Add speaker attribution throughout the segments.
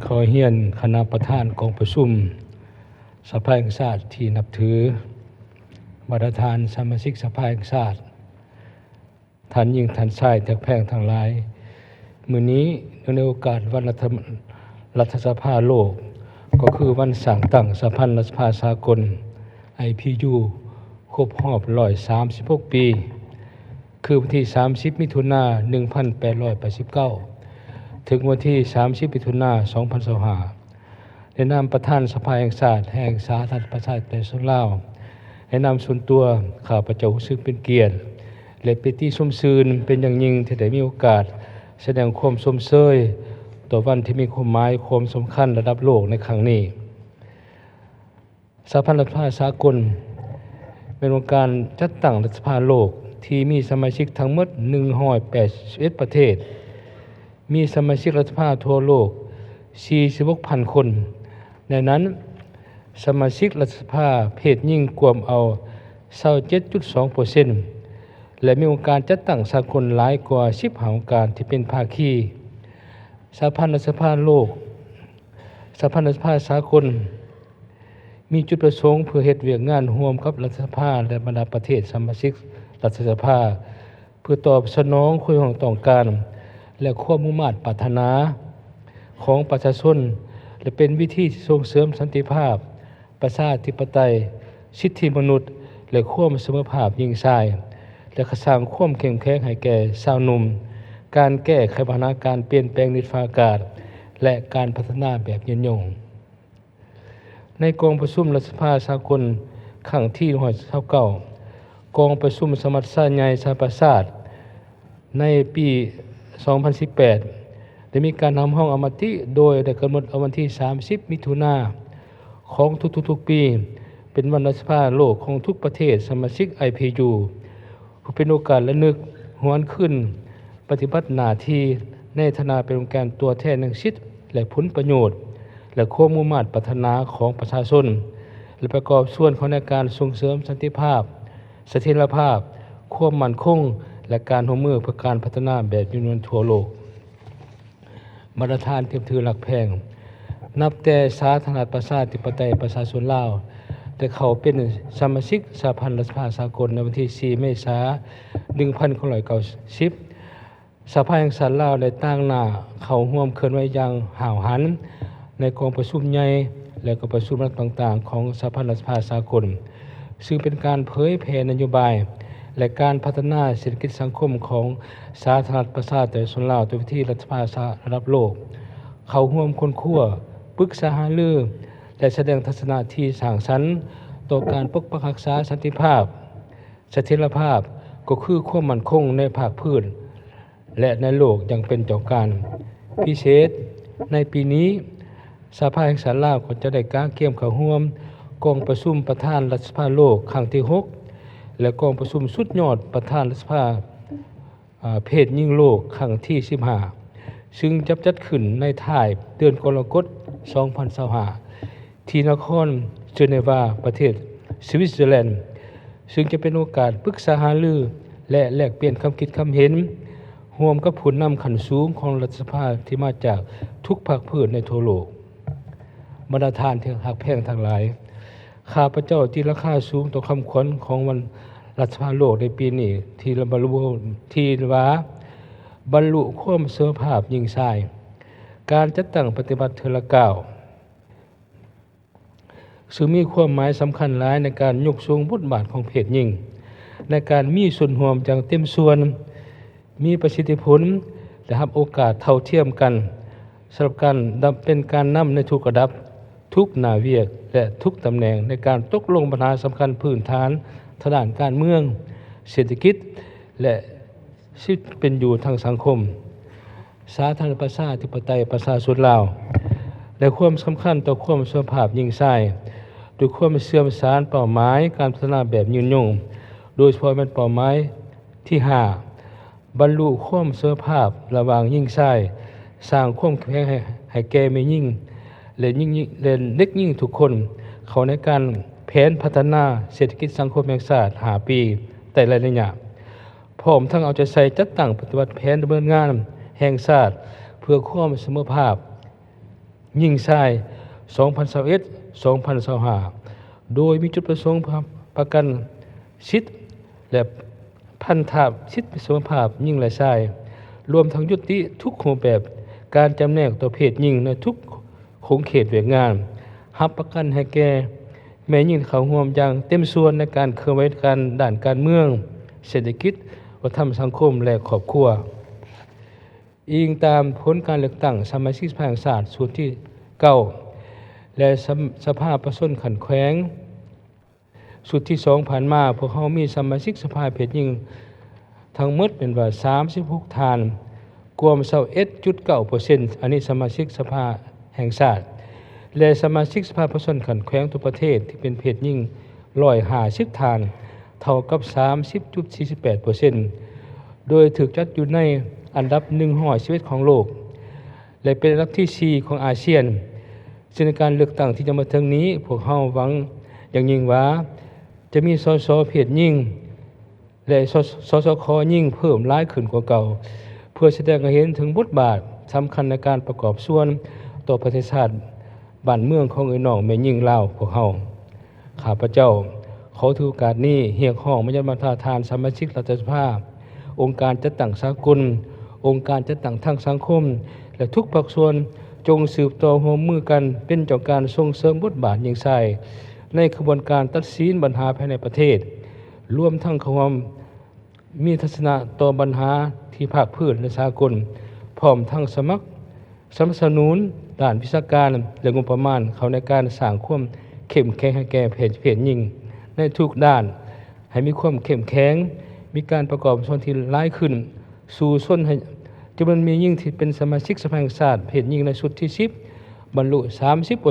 Speaker 1: ขอเฮียนคณะประธานกองประชุมสภาแห่งชาติที่นับถือประธานสมาชิกสภาแห่งชาติท่านยิ่งท่านชายแทกแพงทั้งหลายมื้อนี้ในโอกาสวันรัฐสภาโลกก็คือวันสร้างตั้งสหพันธ์รัฐสภาสากล IPU ครบรอบ136 ปีคือวันที่30 มิถุนายน 1889 ถึงวันที่ 30 มิถุนายน 2025ในนามประธานสภาแห่งชาติแห่งสาธารณรัฐประชาชนไทยลาวในนามส่วนตัวข้าพเจ้ารู้สึกเป็นเกียรติและเป็นที่ชมชื่นเป็นอย่างยิ่งที่ได้มีโอกาสแสดงความชมเชยต่อวันที่มีความหมายความสำคัญระดับโลกในครั้งนี้สหพันธ์รัฐสภาสากลเป็นองค์การจัดตั้งรัฐสภาโลกที่มีสมาชิกทั้งหมด181ประเทศมีสมาชิกรัฐสภาทั่วโลก 46,000 คนในนั้นสมาชิกรัฐสภาเพศหญิงกวมเอา 27.2% และมีองค์การจัดตั้งสากลหลายกว่า10องค์การที่เป็นภาคีสหพันธ์รัฐสภาโลกสหพันธ์รัฐสภาสากลมีจุดประสงค์เพื่อเฮ็ดเวียกงานร่วมกับรัฐสภาและบรรดาประเทศสมาชิกรัฐสภาเพื่อตอบสนองความต้องการและความมุ่งมั่นปรารถนาของประชาชนและเป็นวิธีที่ส่งเสริมสันติภาพประชาธิปไตยสิทธิมนุษย์และความเสมอภาคหญิงชายและสร้างความเข้มแข็งให้แก่ชาวหนุ่มการแก้ไขปัญหาการเปลี่ยนแปลงนิฟากาศและการพัฒนาแบบยืนยงในกองประชุมรัฐสภาสากลครั้งที่129กองประชุมสมัชชาใหญ่สหประชาชาติในปี 2018 ได้มีการทำห้องอมติโดยได้กำหนดเอาวันที่ 30 มิถุนายนของทุกๆปีเป็นวันรัฐสภาโลกของทุกประเทศสมาชิก IPU เพื่อเป็นโอกาสระลึกหวนขึ้นปฏิบัติหน้าที่ในฐานะเป็นองค์การตัวแทนแห่งสิทธิและผลประโยชน์และความมุ่งมั่นปรารถนาของประชาชนและประกอบส่วนของในการส่งเสริมสันติภาพเสถียรภาพความมั่นคงและการร่วมมือเพื่อการพัฒนาแบบยืนยงทั่วโลกมาตรฐานเทียบถือหลักแพงนับแต่สาธารณรัฐประชาธิปไตยประชาชนลาวได้เข้าเป็นสมาชิกสหพันธ์รัฐสภาสากลในวันที่ 4 เมษายน 1990สภาแห่งชาติลาวได้ตั้งหน้าเข้าร่วมเคลื่อนไหวอย่างห้าวหันในกองประชุมใหญ่และก็ประชุมรัฐต่างๆของสหพันธ์รัฐสภาสากลซึ่งเป็นการเผยแผ่นโยบายและการพัฒนาเศรษฐกิจสังคมของสาธารณรัฐประชาธิปไตยประชาชนลาวโดยวิธีรัฐสภาระดับโลกเข้าร่วมค้นคว้าปรึกษาหารือและแสดงทัศนะที่สร้างสรรค์ต่อการปกปักรักษาสันติภาพเสถียรภาพก็คือความมั่นคงในภาคพื้นและในโลกอย่างเป็นเจ้าการพิเศษในปีนี้สภาแห่งชาติลาวก็จะได้กางเกมเข้าร่วมกองประชุมประธานรัฐสภาโลกครั้งที่ 6และกองประชุมสุดยอดประธานรัฐสภาเพศหญิงโลกครั้งที่ 15ซึ่งจะจัดขึ้นในท้ายเดือนกรกฎาคม 2025ที่นครเจนีวาประเทศสวิตเซอร์แลนด์ซึ่งจะเป็นโอกาสปรึกษาหารือและแลกเปลี่ยนความคิดความเห็นร่วมกับผู้นำขั้นสูงของรัฐสภาที่มาจากทุกภาคพื้นในทั่วโลกบรรดาท่านที่หักแพงทั้งหลายข้าพเจ้าที่ราคาสูงต่อคำขวัญของวันรัฐสภาโลกในปีนี้ที่บรรลุความเสมอภาคหญิงชายการจัดตั้งปฏิบัติเทอละก้าวซึ่งมีความหมายสำคัญหลายในการยกสูงบทบาทของเพศหญิงในการมีส่วนร่วมอย่างเต็มส่วนมีประสิทธิผลและรับโอกาสเท่าเทียมกันสำหรับการเป็นการนำในทุกระดับทุกหน้าเวียกและทุกตำแหน่งในการตกลงปัญหาสำคัญพื้นฐานทางด้านการเมืองเศรษฐกิจและชีวิตเป็นอยู่ทางสังคมสาธารณรัฐประชาธิปไตยประชาชนลาวและความสำคัญต่อความเสมอภาคหญิงชายโดยความเสื่อมสารเป้าหมายการพัฒนาแบบยืนยงโดยเฉพาะเป็นเป้าหมายที่ 5บรรลุความเสมอภาคระหว่างหญิงชายสร้างความแข็งให้แก่แม่หญิงและเด็กหญิงทุกคนเข้าในการแผนพัฒนาเศรษฐกิจสังคมแห่งชาติ5 ปีแต่ละระยะพร้อมทั้งเอาใจใส่จัดตั้งปฏิบัติแผนดำเนินงานแห่งชาติเพื่อความเสมอภาค หญิงชาย 2021-2025 โดยมีจุดประสงค์ประกันสิทธิและพันธะสิทธิสมรรถภาพหญิงและชายรวมทั้งยุติทุกรูปแบบการจำแนกต่อเพศหญิงในทุกขงเขตเวียกงานรับประกันให้แก่แม่หญิงเข้าร่วมอย่างเต็มส่วนในการเคลื่อนไหวการด้านการเมืองเศรษฐกิจวัฒนธรรมสังคมและครอบครัวอิงตามผลการเลือกตั้งสมาชิกสภาแห่งชาติส่วนที่9และสภาประชาชนขันแขวงสุดที่2ผ่านมาพวกเขามีสมาชิกสภาเพศหญิงทั้งหมดเป็นว่า36ท่านรวม 21.9% อันนี้สมาชิกสภาแห่งชาติและสมาชิกสภาประชาชนขันแขวงทุกประเทศที่เป็นเพศหญิง150ท่านเท่ากับ 30.48% โดยถูกจัดอยู่ในอันดับ111ของโลกและเป็นอันดับที่4ของอาเซียนซึ่งในการเลือกตั้งที่จะมาถึงนี้พวกเราหวังอย่างยิ่งว่าจะมีสสเพศหญิงและสสคหญิงเพิ่มหลายขึ้นกว่าเก่าเพื่อแสดงให้เห็นถึงบทบาทสำคัญในการประกอบส่วนต่อประเทศชาติบ้านเมืองของน้องแม่หญิงลาวพวกเราข้าพเจ้าขอถือโอกาสนี้เรียกร้องมายังบรรดาทานสมาชิกรัฐสภาองค์การจัดตั้งสากลองค์การจัดตั้งทางสังคมและทุกภาคส่วนจงสืบต่อร่วมมือกันเป็นเจ้าการส่งเสริมบทบาทหญิงชายในกระบวนการตัดสินปัญหาภายในประเทศรวมทั้งความมีทัศนะต่อปัญหาที่ภาคพื้นและสากลพร้อมทั้งสนับสนุนด้านวิชาการและงบประมาณเข้าในการสร้างความเข้มแข็งให้แก่เพศหญิงในทุกด้านให้มีความเข้มแข็งมีการประกอบส่วนที่หลายขึ้นสู่ส่วนให้จำนวนมีหญิงที่เป็นสมาชิกสภาแห่งชาติเพศหญิงในสุดที่10บรรลุ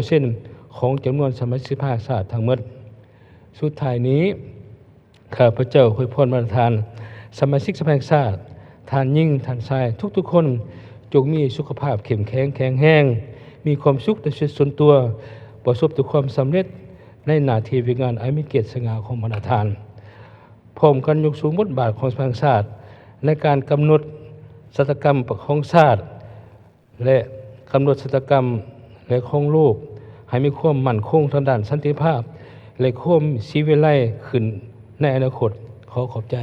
Speaker 1: 30% ของจำนวนสมาชิกสภาแห่งชาติทั้งหมดสุดท้ายนี้ข้าพเจ้าอวยพรประทานสมาชิกสภาแห่งชาติท่านหญิงท่านชายทุกๆคนจงมีสุขภาพเข้มแข็งแข็งแรงมีความสุขในชีวิตส่วนตัวประสบแต่ความสำเร็จในหน้าที่การงานอันมีเกียรติสง่าของบรรดาทานพร้อมกันยกสูงบทบาทของสภาแห่งชาติในการกำหนดชะตากรรมของชาติและกำหนดชะตากรรมและของโลกให้มีความมั่นคงทางด้านสันติภาพและความชีวิไลขึ้นในอนาคตขอขอบใจ